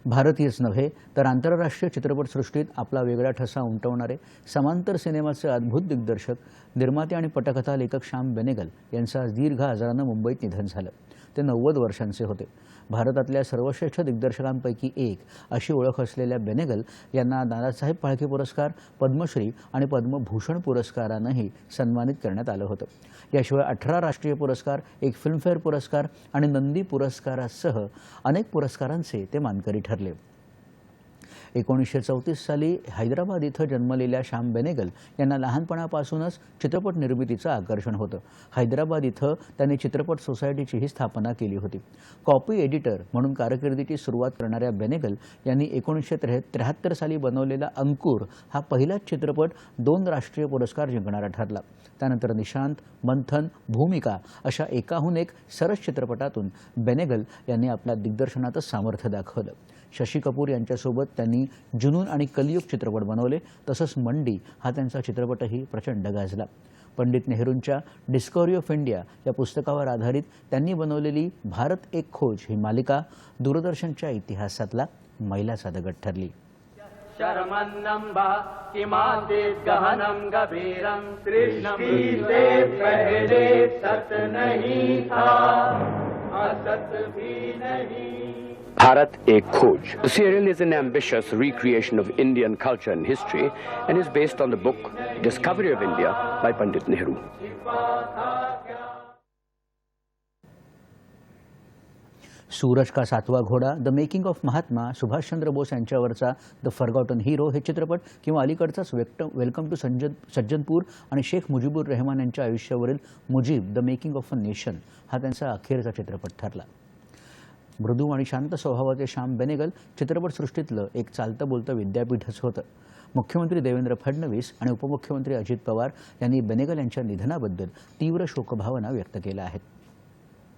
भारतीयच नव्हे तर आंतरराष्ट्रीय चित्रपटसृष्टीत आपला वेगळा ठसा उमटवणारे समांतर सिनेमाचे अद्भुत दिग्दर्शक, निर्माते आणि पटकथा लेखक श्याम बेनेगल यांचं आज दीर्घ आजारानं मुंबईत निधन झालं। ते 90 वर्षांचे होते। भारतातल्या सर्वश्रेष्ठ दिग्दर्शकांपैकी एक अशी ओळख असलेल्या बेनेगल यांना दादासाहेब फाळके पुरस्कार, पद्मश्री आणि पद्मभूषण पुरस्कारानंही सन्मानित करण्यात आलं होतं। याशिवाय 18 राष्ट्रीय पुरस्कार, एक फिल्मफेअर पुरस्कार आणि नंदी पुरस्कारासह अनेक पुरस्कारांचे ते मानकरी ठरले। 1934 साली हैदराबाद इथं जन्मलेल्या श्याम बेनेगल यांना लहानपणापासूनच चित्रपट निर्मितीचं आकर्षण होतं। हैदराबाद इथं त्यांनी चित्रपट सोसायटीचीही स्थापना केली होती। कॉपी एडिटर म्हणून कारकिर्दीची सुरुवात करणाऱ्या बेनेगल यांनी 1973 साली बनवलेला अंकुर हा पहिलाच चित्रपट 2 राष्ट्रीय पुरस्कार जिंकणारा ठरला। त्यानंतर निशांत, मंथन, भूमिका अशा एकाहून एक सरस चित्रपटातून बेनेगल यांनी आपल्या दिग्दर्शनाचं सामर्थ्य दाखवलं। शशी कपूर यांच्यासोबत त्यांनी जुनून आणि कलियुग चित्रपट बनवले। तसंच मंडी हा त्यांचा चित्रपटही प्रचंड गाजला। पंडित नेहरूंच्या डिस्कव्हरी ऑफ इंडिया या पुस्तकावर आधारित त्यांनी बनवलेली भारत एक खोज ही मालिका दूरदर्शनच्या इतिहासातला मैलाचा दगड ठरली। शर्मन्नम्बा किमादित गहनम गभीरम कृष्ण से पहले सत नहीं था, असत भी नहीं। Bharat Ek Khoj. The serial is an ambitious recreation of Indian culture and history and is based on the book Discovery of India by Pandit Nehru. Suraj Ka Satvan Ghoda, the making of Mahatma, Subhashchandra Bose यांच्यावरचा द फॉरगॉटन हीरो हे चित्रपट किंवा अलीकडचाच welcome to Sajjanpur आणि शेख मुजीबुर रहमान यांच्या आयुष्यावरील Mujib, the making of a nation हा त्यांचा अखेरचा चित्रपट ठरला। मृदू आणि शांत स्वभावाचे श्याम बेनेगल चित्रपटसृष्टीतलं एक चालतं बोलतं विद्यापीठच होतं। मुख्यमंत्री देवेंद्र फडणवीस आणि उपमुख्यमंत्री अजित पवार यांनी बेनेगल यांच्या निधनाबद्दल तीव्र शोकभावना व्यक्त केल्या आहेत।